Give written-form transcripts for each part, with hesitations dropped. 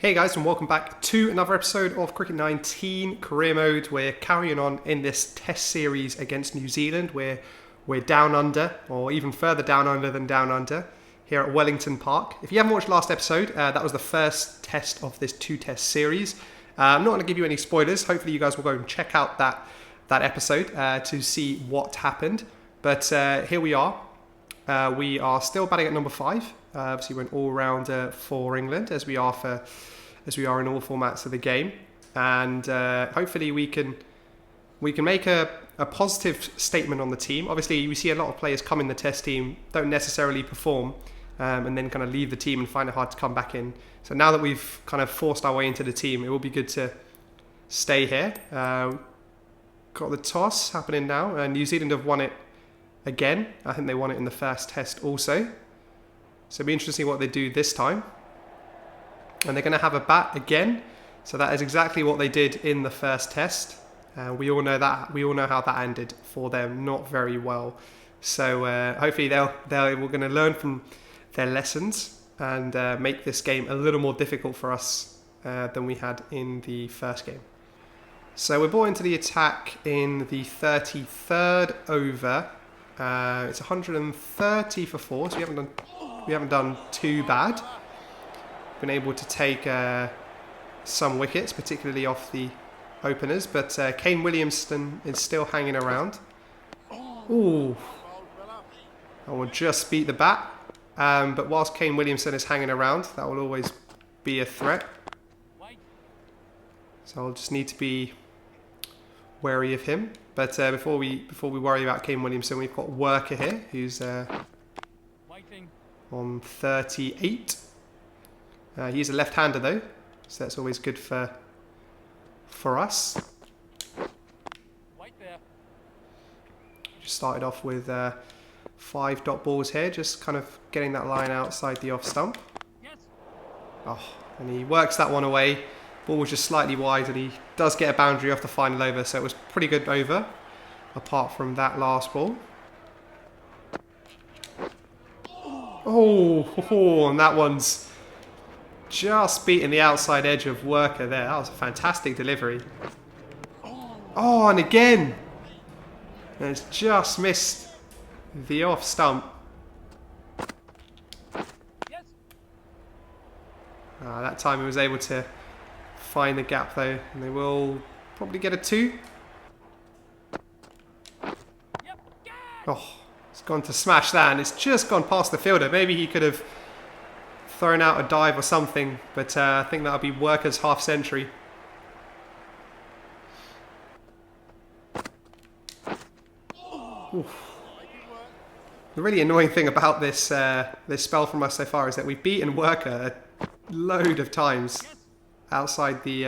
Hey guys, and welcome back to another episode of Cricket 19 Career Mode. We're carrying on in this test series against New Zealand. We're down under, or even further down under than down under, here at Wellington Park. If you haven't watched last episode, that was the first test of this two-test series. I'm not going to give you any spoilers. Hopefully you guys will go and check out that episode to see what happened. But here we are. We are still batting at number 5. Obviously, we're an all-rounder for England, as we are in all formats of the game, and hopefully we can make a positive statement on the team. Obviously, we see a lot of players come in the test team, don't necessarily perform, and then kind of leave the team and find it hard to come back in. So now that we've kind of forced our way into the team, it will be good to stay here. Got the toss happening now. New Zealand have won it again. I think they won it in the first test also. So it'll be interesting what they do this time. And they're going to have a bat again. So that is exactly what they did in the first test. We all know that. We all know how that ended for them. Not very well. So hopefully we're going to learn from their lessons and make this game a little more difficult for us than we had in the first game. So we're brought into the attack in the 33rd over. It's 130 for 4, so we haven't done too bad. Been able to take some wickets, particularly off the openers, but Kane Williamson is still hanging around. Ooh, I will just beat the bat. But whilst Kane Williamson is hanging around, that will always be a threat. So I'll just need to be wary of him. But before we worry about Kane Williamson, we've got Worker here, who's on 38. He's a left-hander though, so that's always good for us. Just started off with 5 dot balls here, just kind of getting that line outside the off stump. Oh, and he works that one away. Ball was just slightly wide, and he does get a boundary off the final over, so it was pretty good over, apart from that last ball. Oh, and that one's just beating the outside edge of Worker there. That was a fantastic delivery. Oh, and again. And it's just missed the off stump. That time he was able to find the gap though, and they will probably get a 2. Oh, it's gone to smash that, and it's just gone past the fielder. Maybe he could have thrown out a dive or something, but I think that'll be Worker's half century. Oof. The really annoying thing about this spell from us so far is that we've beaten Worker a load of times outside the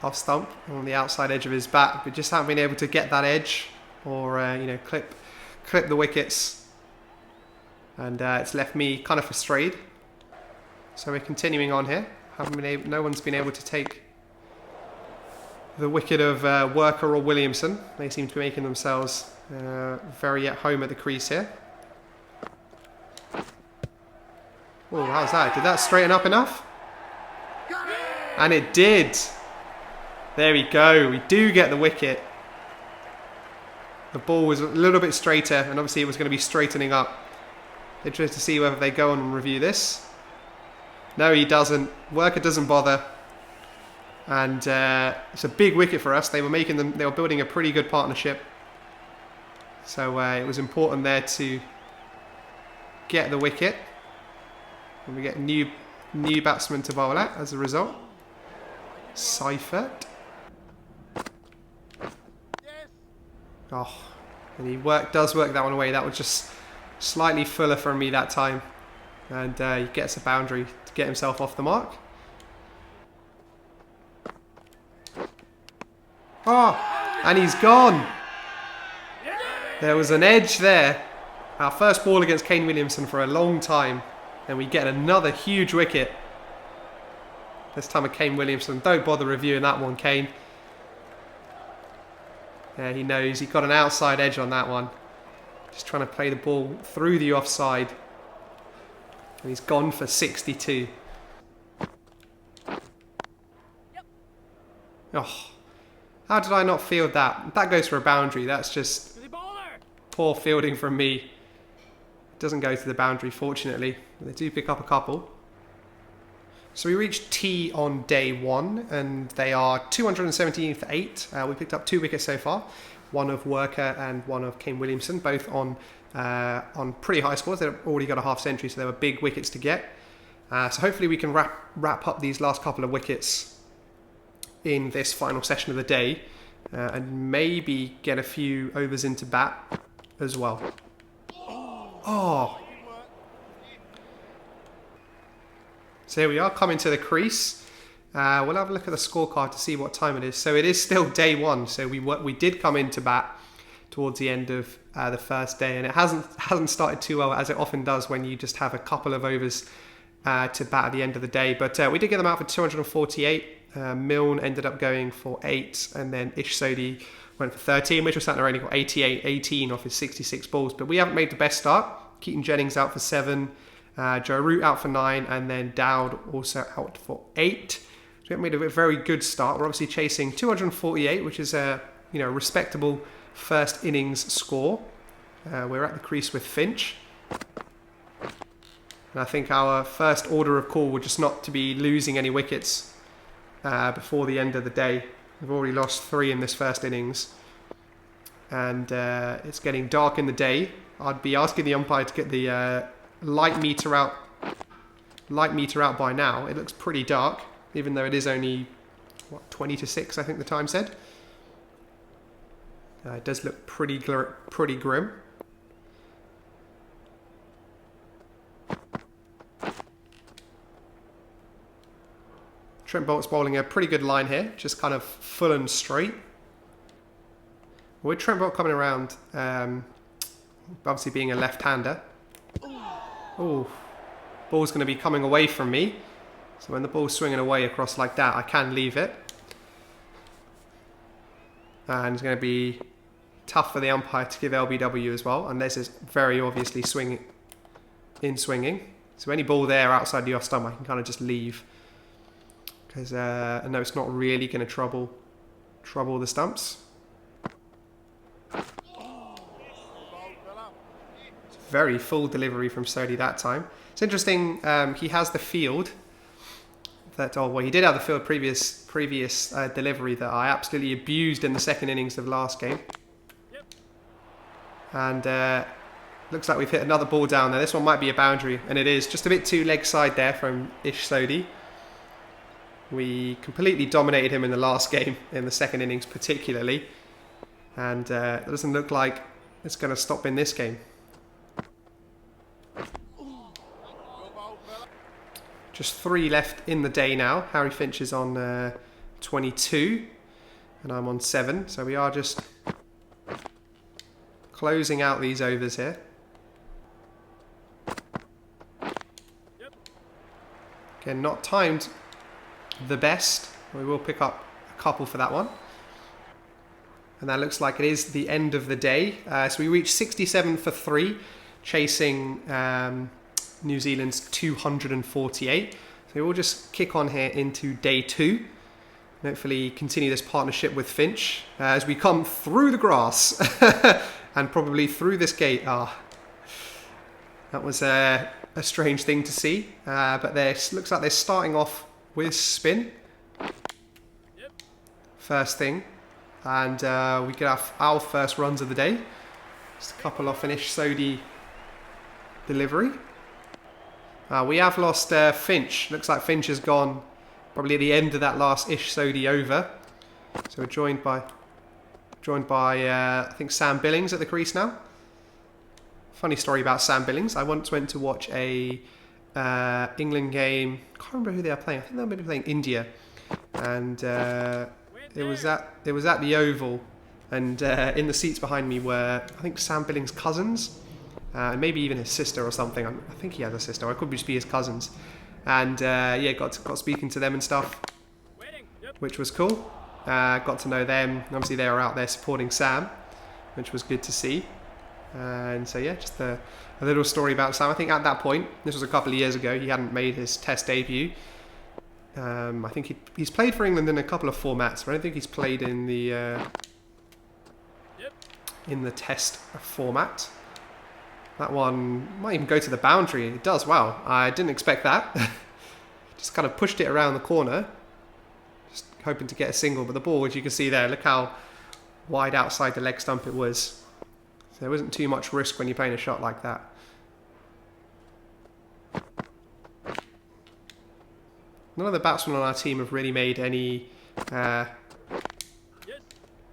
off stump, on the outside edge of his bat, but just haven't been able to get that edge or clip the wickets. And it's left me kind of frustrated. So we're continuing on here. No one's been able to take the wicket of Worker or Williamson. They seem to be making themselves very at home at the crease here. Oh, how's that? Did that straighten up enough? And it did. There we go. We do get the wicket. The ball was a little bit straighter, and obviously it was going to be straightening up. Interested to see whether they go on and review this. No, he doesn't. Worker doesn't bother. And it's a big wicket for us. They were building a pretty good partnership. So it was important there to get the wicket. And we get new batsman to bowl at as a result. Seifert. Oh, and he does work that one away. That was just slightly fuller from me that time, and he gets a boundary to get himself off the mark. Oh, and he's gone. There was an edge there. Our first ball against Kane Williamson for a long time, and we get another huge wicket. This time with Kane Williamson. Don't bother reviewing that one, Kane. Yeah, he knows. He got an outside edge on that one. Just trying to play the ball through the offside. And he's gone for 62. Oh, how did I not field that? That goes for a boundary. That's just poor fielding from me. It doesn't go to the boundary, fortunately. They do pick up a couple. So we reached T on day 1, and they are 217 for 8. We picked up 2 wickets so far. One of Worker and one of Kane Williamson, both on pretty high scores. They've already got a half century, so they were big wickets to get. So hopefully we can wrap up these last couple of wickets in this final session of the day, and maybe get a few overs into bat as well. Oh! So here we are, coming to the crease. We'll have a look at the scorecard to see what time it is. So it is still day 1. So we did come into bat towards the end of the first day, and it hasn't started too well, as it often does when you just have a couple of overs to bat at the end of the day. But we did get them out for 248. Milne ended up going for 8, and then Sodhi went for 13. Mitchell Santner only got 18 off his 66 balls. But we haven't made the best start. Keaton Jennings out for 7. Joe Root out for 9, and then Dowd also out for 8. So we haven't made a very good start. We're obviously chasing 248, which is a respectable first innings score. We're at the crease with Finch, and I think our first order of call would just not to be losing any wickets before the end of the day. We've already lost 3 in this first innings, and it's getting dark in the day. I'd be asking the umpire to get the light meter out by now. It looks pretty dark, even though it is only 20 to 6, I think the time said. It does look pretty grim. Trent Boult's bowling a pretty good line here, just kind of full and straight. With Trent Boult coming around, obviously being a left-hander. Oh, ball's going to be coming away from me. So when the ball's swinging away across like that, I can leave it. And it's going to be tough for the umpire to give LBW as well, unless it's very obviously swinging. So any ball there outside the off stump, I can kind of just leave, because I know it's not really going to trouble the stumps. Very full delivery from Sodhi that time. It's interesting, he has the field that, he did have the field previous delivery that I absolutely abused in the second innings of last game. Yep. And looks like we've hit another ball down there. This one might be a boundary, and it is. Just a bit too leg side there from Sodhi. We completely dominated him in the last game, in the second innings particularly. And it doesn't look like it's going to stop in this game. Just 3 left in the day now. Harry Finch is on 22, and I'm on 7. So we are just closing out these overs here. Yep. Again, not timed the best. We will pick up a couple for that one. And that looks like it is the end of the day. So we reached 67 for 3, chasing New Zealand's 248. So we'll just kick on here into day 2. And hopefully continue this partnership with Finch as we come through the grass and probably through this gate. That was a strange thing to see. But looks like they're starting off with spin. Yep. First thing. And we get our first runs of the day. Just a couple off an Sodhi delivery. We have lost Finch. Looks like Finch has gone probably at the end of that last Sodhi over. So we're joined by I think Sam Billings at the crease now. Funny story about Sam Billings. I once went to watch a England game. I can't remember who they are playing. I think they were playing India, and it was at the Oval, and in the seats behind me were, I think, Sam Billings' cousins. And maybe even his sister or something. I think he has a sister. Or it could just be his cousins. And got speaking to them and stuff, which was cool. Got to know them. And obviously they were out there supporting Sam, which was good to see. And so just a little story about Sam. I think at that point, this was a couple of years ago, he hadn't made his Test debut. I think he's played for England in a couple of formats, but I don't think he's played in the Test format. That one might even go to the boundary. It does. Wow, I didn't expect that. Just kind of pushed it around the corner, just hoping to get a single. But the ball, as you can see there, look how wide outside the leg stump it was. So there wasn't too much risk when you're playing a shot like that. None of the batsmen on our team have really made any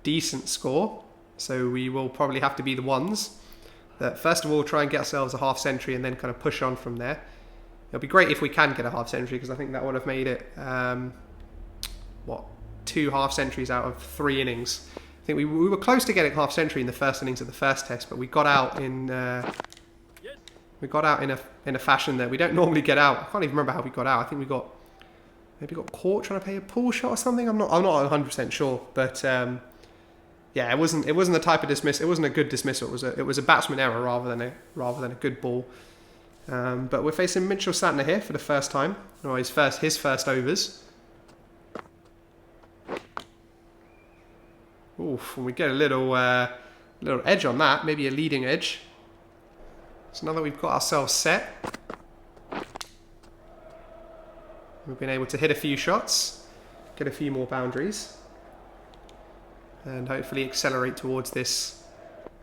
decent score, so we will probably have to be the ones that first of all try and get ourselves a half century and then kind of push on from there. It'll be great if we can get a half century, because I think that would have made it 2 half centuries out of 3 innings. I think we were close to getting half century in the first innings of the first test, but we got out in a fashion that we don't normally get out. I can't even remember how we got out. I think we maybe got caught trying to play a pull shot or something. I'm not 100% sure, but yeah, it wasn't the type of dismiss. It wasn't a good dismissal. It was a batsman error rather than a good ball. But we're facing Mitchell Santner here for the first time, or his first overs. Oof, and we get a little edge on that, maybe a leading edge. So now that we've got ourselves set, we've been able to hit a few shots, get a few more boundaries, and hopefully accelerate towards this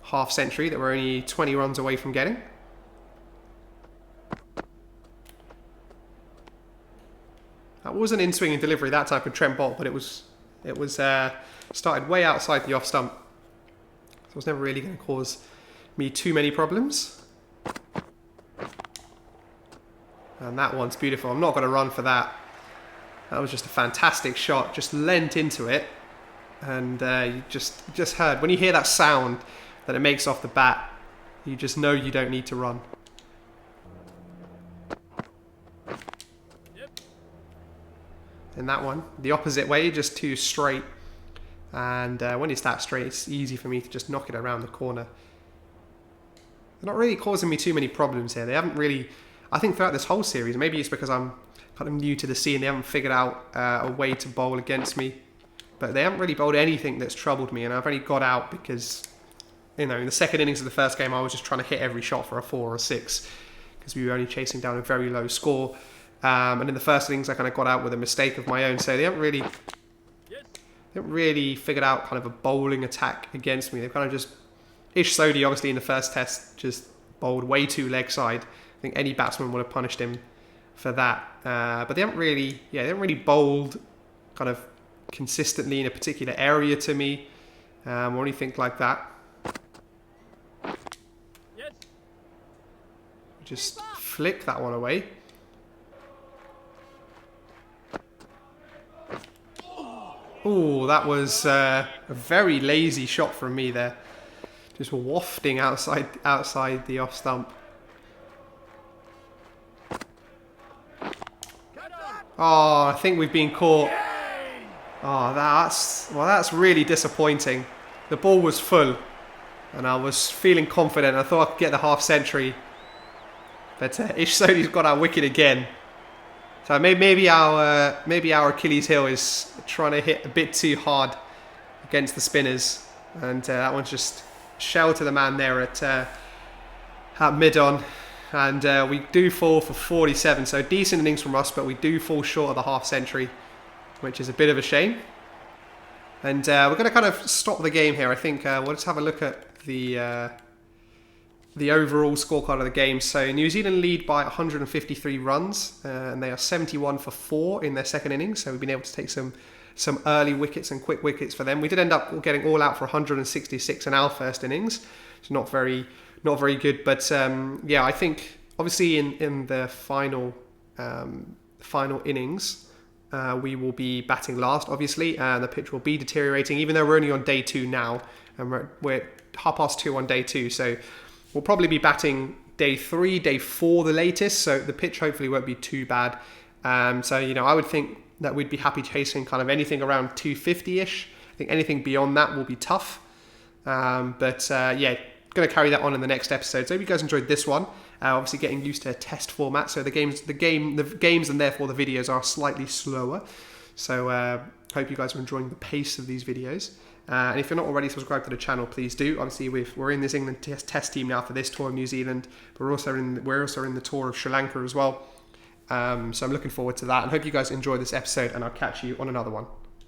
half century that we're only 20 runs away from getting. That was an in-swinging delivery, that type of Trent Bolt, but it was started way outside the off stump. So it was never really going to cause me too many problems. And that one's beautiful. I'm not going to run for that. That was just a fantastic shot. Just leant into it. And you just heard, when you hear that sound that it makes off the bat, you just know you don't need to run. And that one, the opposite way, just too straight. And when it's that straight, it's easy for me to just knock it around the corner. They're not really causing me too many problems here. They haven't really, I think throughout this whole series, maybe it's because I'm kind of new to the scene, they haven't figured out a way to bowl against me. But they haven't really bowled anything that's troubled me, and I've only got out because, in the second innings of the first game, I was just trying to hit every shot for a 4 or a 6 because we were only chasing down a very low score. And in the first innings, I kind of got out with a mistake of my own, so they haven't really figured out kind of a bowling attack against me. They've kind of just, Sodhi obviously in the first test just bowled way too leg side. I think any batsman would have punished him for that. But they haven't really bowled kind of consistently in a particular area to me, or anything like that. Just flick that one away. Oh, that was a very lazy shot from me there. Just wafting outside the off stump. Oh, I think we've been caught. Oh, that's really disappointing. The ball was full, and I was feeling confident. I thought I could get the half century, but Sodhi's got our wicket again. So maybe our Achilles heel is trying to hit a bit too hard against the spinners, and that one's just shell to the man there at mid-on, and we do fall for 47. So decent innings from us, but we do fall short of the half century, which is a bit of a shame. And we're going to kind of stop the game here. I think we'll just have a look at the overall scorecard of the game. So New Zealand lead by 153 runs, and they are 71 for 4 in their second innings. So we've been able to take some early wickets and quick wickets for them. We did end up getting all out for 166 in our first innings. It's not very good, but yeah, I think obviously in the final innings, we will be batting last, obviously, and the pitch will be deteriorating, even though we're only on day 2 now, and we're 2:30 on day 2, so we'll probably be batting day 3, day 4 the latest, so the pitch hopefully won't be too bad. So, I would think that we'd be happy chasing kind of anything around 250-ish. I think anything beyond that will be tough. But yeah, going to carry that on in the next episode. So if you guys enjoyed this one, Obviously, getting used to a test format, so the games and therefore the videos are slightly slower. So hope you guys are enjoying the pace of these videos. And if you're not already subscribed to the channel, please do. Obviously, we're in this England test team now for this tour of New Zealand, but we're also in the tour of Sri Lanka as well. So I'm looking forward to that, and hope you guys enjoy this episode, and I'll catch you on another one.